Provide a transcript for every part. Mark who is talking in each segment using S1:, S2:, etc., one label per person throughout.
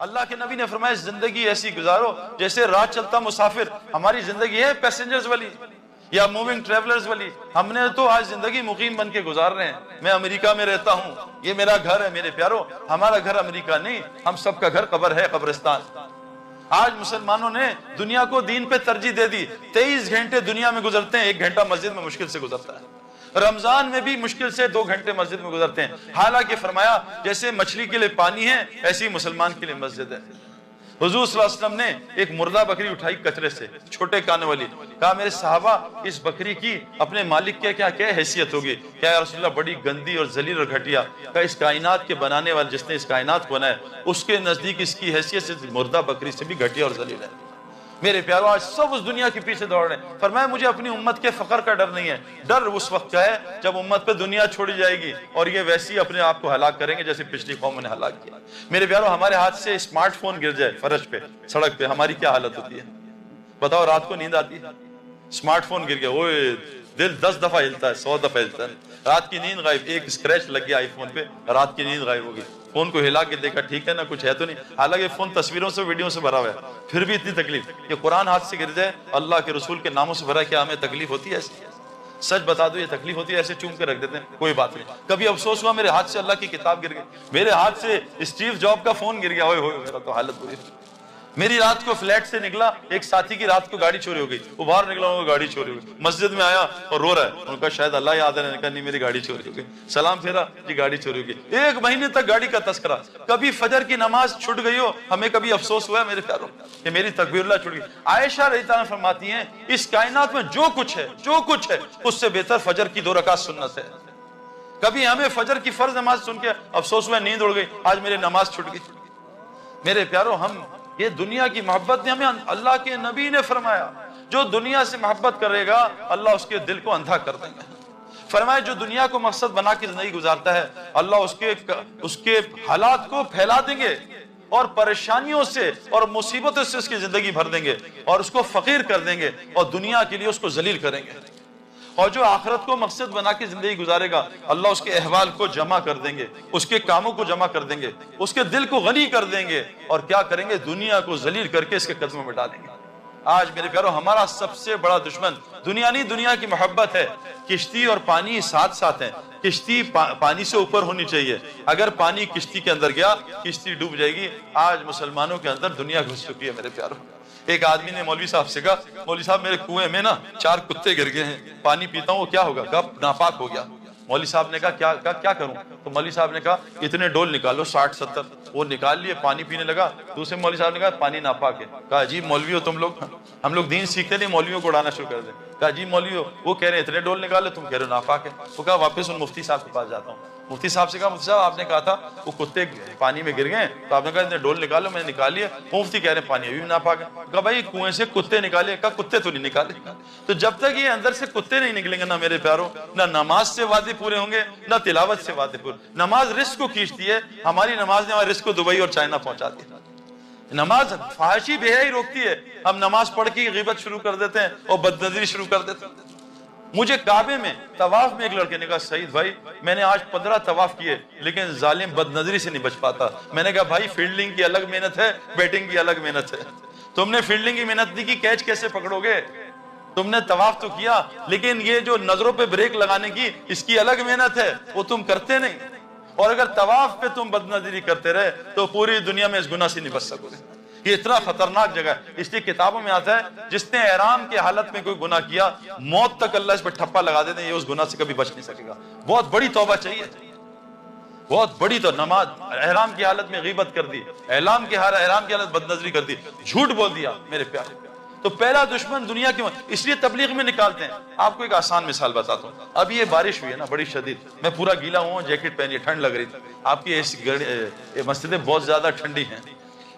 S1: اللہ کے نبی نے فرمایا زندگی ایسی گزارو جیسے راہ چلتا مسافر. ہماری زندگی ہے پیسنجرز والی یا موونگ ٹریولرز والی. ہم نے تو آج زندگی مقیم بن کے گزار رہے ہیں. میں امریکہ میں رہتا ہوں, یہ میرا گھر ہے. میرے پیارو, ہمارا گھر امریکہ نہیں, ہم سب کا گھر قبر ہے, قبرستان. آج مسلمانوں نے دنیا کو دین پہ ترجیح دے دی. 23 گھنٹے دنیا میں گزرتے ہیں, 1 گھنٹہ مسجد میں مشکل سے گزرتا ہے. رمضان میں بھی مشکل سے 2 گھنٹے مسجد میں گزرتے ہیں. حالانکہ فرمایا جیسے مچھلی کے لیے پانی ہے ایسی مسلمان کے لیے مسجد ہے. حضور صلی اللہ علیہ وسلم نے ایک مردہ بکری اٹھائی کچرے سے, چھوٹے کانوں والی. کہا میرے صحابہ اس بکری کی اپنے مالک کے کیا حیثیت ہوگی؟ کیا یا رسول اللہ بڑی گندی اور ذلیل اور گھٹیا. کہا اس کائنات کے بنانے والے جس نے اس کائنات کو بنایا اس کے نزدیک اس کی حیثیت سے مردہ بکری سے بھی گھٹیا اور ذلیل ہے. میرے پیارو آج سب اس دنیا کے پیچھے دوڑ رہے ہیں. فرمایا مجھے اپنی امت کے فقر کا ڈر نہیں ہے. ڈر اس وقت کا ہے جب امت پہ دنیا چھوڑی جائے گی اور یہ ویسی اپنے آپ کو ہلاک کریں گے جیسے پچھلی قوموں نے ہلاک کیا. میرے پیارو ہمارے ہاتھ سے اسمارٹ فون گر جائے فرش پہ, سڑک پہ, ہماری کیا حالت ہوتی ہے؟ بتاؤ. رات کو نیند آتی ہے؟ اسمارٹ فون گر گیا, اوے دل 10 دفعہ ہلتا ہے, 100 دفعہ ہلتا ہے. رات کی نیند غائب. ایک اسکریچ لگ گیا آئی فون پہ, رات کی نیند غائب ہو گئی. فون کو ہلا کے دیکھا, ٹھیک ہے نا, کچھ ہے تو نہیں. حالانکہ فون تصویروں سے ویڈیو سے بھرا ہوا ہے, پھر بھی اتنی تکلیف. یہ قرآن ہاتھ سے گر جائے, اللہ کے رسول کے ناموں سے بھرا, کیا ہمیں تکلیف ہوتی ہے ایسی؟ سچ بتا دو, یہ تکلیف ہوتی ہے؟ ایسے چوم کے رکھ دیتے ہیں, کوئی بات نہیں. کبھی افسوس ہوا میرے ہاتھ سے اللہ کی کتاب گر گئی, میرے ہاتھ سے اسٹیو جاب کا فون گر گیا, ہوئے ہوئے میرا تو حالت بری. میری رات کو فلیٹ سے نکلا, ایک ساتھی کی رات کو گاڑی چوری ہو گئی, وہ باہر نکلا, ان کو گاڑی چوری ہو گئی. مسجد میں آیا اور رو رہا ہے. ان کا شاید اللہ یاد ہے, نے کہا نہیں میری گاڑی چوری ہو گئی. سلام پھیرا, جی گاڑی چوری ہو گئی. 1 مہینے تک گاڑی کا تذکرہ. کبھی فجر کی نماز چھوٹ گئی ہو, ہمیں کبھی افسوس ہوا ہے میرے پیاروں کہ میری تکبیر اللہ چھوٹ گئی؟ عائشہ رضی اللہ عنہا فرماتی ہیں اس کائنات میں جو کچھ ہے اس سے بہتر فجر کی 2 رکعت سنت ہے. کبھی ہمیں فجر کی فرض نماز سن کے افسوس ہوا, نیند اڑ گئی, آج میری نماز چھوٹ گئی. میرے پیارو ہم یہ دنیا کی محبت نے ہمیں, اللہ کے نبی نے فرمایا جو دنیا سے محبت کرے گا اللہ اس کے دل کو اندھا کر دیں گے. فرمایا جو دنیا کو مقصد بنا کے زندگی گزارتا ہے اللہ اس کے حالات کو پھیلا دیں گے اور پریشانیوں سے اور مصیبتوں سے اس کی زندگی بھر دیں گے اور اس کو فقیر کر دیں گے اور دنیا کے لیے اس کو ذلیل کریں گے. اور جو آخرت کو مقصد بنا کے زندگی گزارے گا اللہ اس کے احوال کو جمع کر دیں گے, اس کے کاموں کو جمع کر دیں گے, اس کے دل کو غنی کر دیں گے اور کیا کریں گے؟ دنیا کو ذلیل کر کے اس کے قدموں میں ڈالیں گے. آج میرے پیارو ہمارا سب سے بڑا دشمن دنیا نہیں, دنیا کی محبت ہے. کشتی اور پانی ساتھ ساتھ ہیں. کشتی پانی سے اوپر ہونی چاہیے, اگر پانی کشتی کے اندر گیا کشتی ڈوب جائے گی. آج مسلمانوں کے اندر دنیا گھس چکی ہے میرے پیارو. ایک آدمی نے مولوی صاحب سے کہا مولوی صاحب میرے کنویں میں نا 4 کتے گر گئے ہیں, پانی پیتا ہوں وہ کیا ہوگا؟ کب ناپاک ہو گیا. مولوی صاحب نے کہا کیا کروں؟ تو مولوی صاحب نے کہا اتنے ڈول نکالو 60-70. وہ نکال لیے, پانی پینے لگا. دوسرے مولوی صاحب نے کہا پانی ناپاک ہے. کہا عجیب مولوی ہو تم لوگ, ہم لوگ دین سیکھتے نہیں مولویوں کو اڑانا شروع کر دیں. کہا عجیب مولوی ہو, وہ کہہ رہے ہیں اتنے ڈول نکالو, تم کہہ رہے ہو ناپاک ہے. وہ کہا واپس ان مفتی صاحب کے پاس جاتا ہوں. مفتی صاحب سے کہا مفتی صاحب آپ نے کہا تھا وہ کتے پانی میں گر گئے, تو آپ نے کہا اتنے ڈول نکالو, میں نے نکال لیا. وہ مفتی کہہ رہے ہیں پانی ابھی بھی ناپاک ہے. کہا بھائی کنویں سے کتے نکالے. کہا کتے تو نہیں نکالے. تو جب تک یہ اندر سے کتے نہیں نکلیں گے نا میرے پیاروں, نہ نماز سے وعدے پورے ہوں گے نہ تلاوت سے وعدے پورے. نماز رزق کو کھینچتی ہے, ہماری نماز نے ہمارے رزق کو دبئی اور چائنا پہنچاتی ہے. نماز فحاشی بے حیائی روکتی ہے. ہم نماز پڑھ کے غیبت شروع کر دیتے ہیں اور بدنظری شروع کر دیتے ہیں. مجھے کعبے میں طواف میں ایک لڑکے نے کہا سعید بھائی میں نے آج 15 طواف کیے لیکن ظالم بدنظری سے نہیں بچ پاتا. میں نے کہا بھائی فیلڈنگ کی الگ محنت ہے, بیٹنگ کی الگ محنت ہے. تم نے فیلڈنگ کی محنت نہیں کی, کیچ کیسے پکڑو گے؟ تم نے طواف تو کیا لیکن یہ جو نظروں پہ بریک لگانے کی اس کی الگ محنت ہے, وہ تم کرتے نہیں. اور اگر طواف پہ تم بدنظری کرتے رہے تو پوری دنیا میں اس گناہ سے نہیں بچ سکو گے. یہ اتنا خطرناک جگہ ہے. اس لیے کتابوں میں آتا ہے جس نے احرام کی حالت میں کوئی گناہ کیا موت تک اللہ اس پہ ٹھپا لگا دیتے ہیں, یہ اس گناہ سے کبھی بچ نہیں سکے گا. بہت بڑی توبہ چاہیے, بہت بڑی. تو نماز احرام کی حالت میں غیبت کر دی, احرام کی حالت بدنظری کر دی, جھوٹ بول دیا میرے پیارے. تو پہلا دشمن دنیا کی, اس لیے تبلیغ میں نکالتے ہیں. آپ کو ایک آسان مثال بتاتا ہوں. اب یہ بارش ہوئی ہے نا بڑی شدید, میں پورا گیلا ہوں, جیکٹ پہنی, ٹھنڈ لگ رہی تھی. آپ کی مسجدیں بہت زیادہ ٹھنڈی ہیں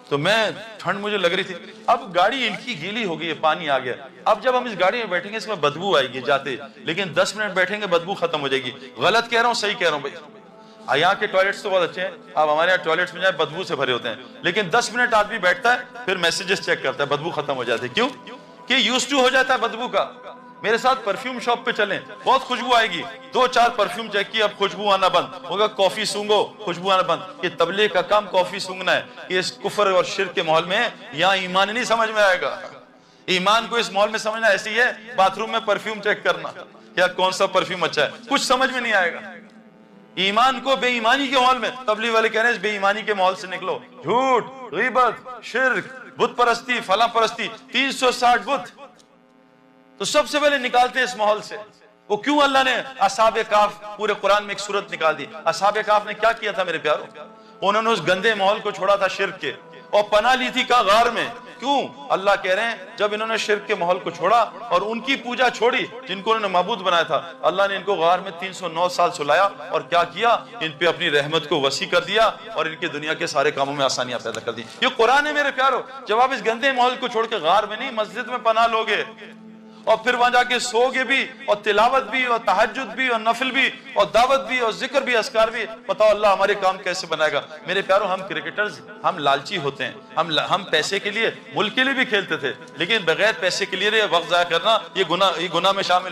S1: تو میں ٹھنڈ مجھے لگ رہی تھی. اب گاڑی ان کی گیلی ہو گئی ہے, پانی آ گیا. اب جب ہم اس گاڑی میں بیٹھیں گے اس میں بدبو آئے گی جاتے, لیکن 10 منٹ بیٹھیں گے بدبو ختم ہو جائے گی. غلط کہہ رہا ہوں صحیح کہہ رہا ہوں بھائی؟ یہاں کے ٹوائلٹس تو بہت اچھے ہیں, اب ہمارے یہاں ٹوائلٹس میں جائے بدبو سے بھرے ہوتے ہیں, لیکن 10 منٹ آدمی بیٹھتا ہے پھر میسیجز چیک کرتا ہے, بدبو ختم ہو جاتے. کیوں کہ یوز ٹو ہو جاتا ہے بدبو کا. میرے ساتھ پرفیوم شاپ پہ چلیں, بہت خوشبو آئے گی, 2-4 پرفیوم چیک کی, اب خوشبو آنا بند ہوگا, کافی سونگو خوشبو آنا بند. یہ تبلیغ کا کام کافی سونگنا ہے, یہ اس کفر اور شرک کے ماحول میں ہے, یہاں ایمان نہیں سمجھ میں آئے گا. ایمان کو اس ماحول میں سمجھنا ایسی ہے باتھ روم میں پرفیوم چیک کرنا, کیا کون سا پرفیوم اچھا ہے, کچھ سمجھ میں نہیں آئے گا. ایمان کو بے ایمانی کے ماحول میں, تبلیغ والے کہہ رہے ہیں بے ایمانی کے ماحول سے نکلو, جھوٹ, غیبت, شرک, بت پرستی, فلاں پرستی, 360 بت, تو سب سے پہلے نکالتے اس ماحول سے. وہ کیوں اللہ نے اصحاب کہف پورے قرآن میں ایک صورت نکال دی. اصحاب کہف نے کیا کیا تھا میرے پیاروں, انہوں نے اس گندے ماحول کو چھوڑا تھا شرک کے, اور پناہ لی تھی کا غار میں. کیوں؟ اللہ کہہ رہے ہیں جب انہوں نے شرک کے ماحول کو چھوڑا اور ان کی پوجا چھوڑی جن کو انہوں نے معبود بنایا تھا, اللہ نے ان کو غار میں 309 سال سلایا, اور کیا کیا, ان پہ اپنی رحمت کو وسیع کر دیا اور ان کے دنیا کے سارے کاموں میں آسانیاں پیدا کر دی. یہ قرآن ہے میرے پیارو. جب آپ اس گندے ماحول کو چھوڑ کے غار میں نہیں, مسجد میں پناہ لوگے, اور پھر وہاں جا کے سو گے بھی, اور تلاوت بھی, اور تہجد بھی, اور نفل بھی, اور دعوت بھی, اور ذکر بھی, اذکار بھی, بتاؤ اللہ ہمارے کام کیسے بنائے گا. میرے پیارو, ہم کرکٹرز, ہم لالچی ہوتے ہیں, ہم پیسے کے لیے, ملک کے لیے بھی کھیلتے تھے, لیکن بغیر پیسے کے لیے وقت ضائع کرنا یہ گناہ میں شامل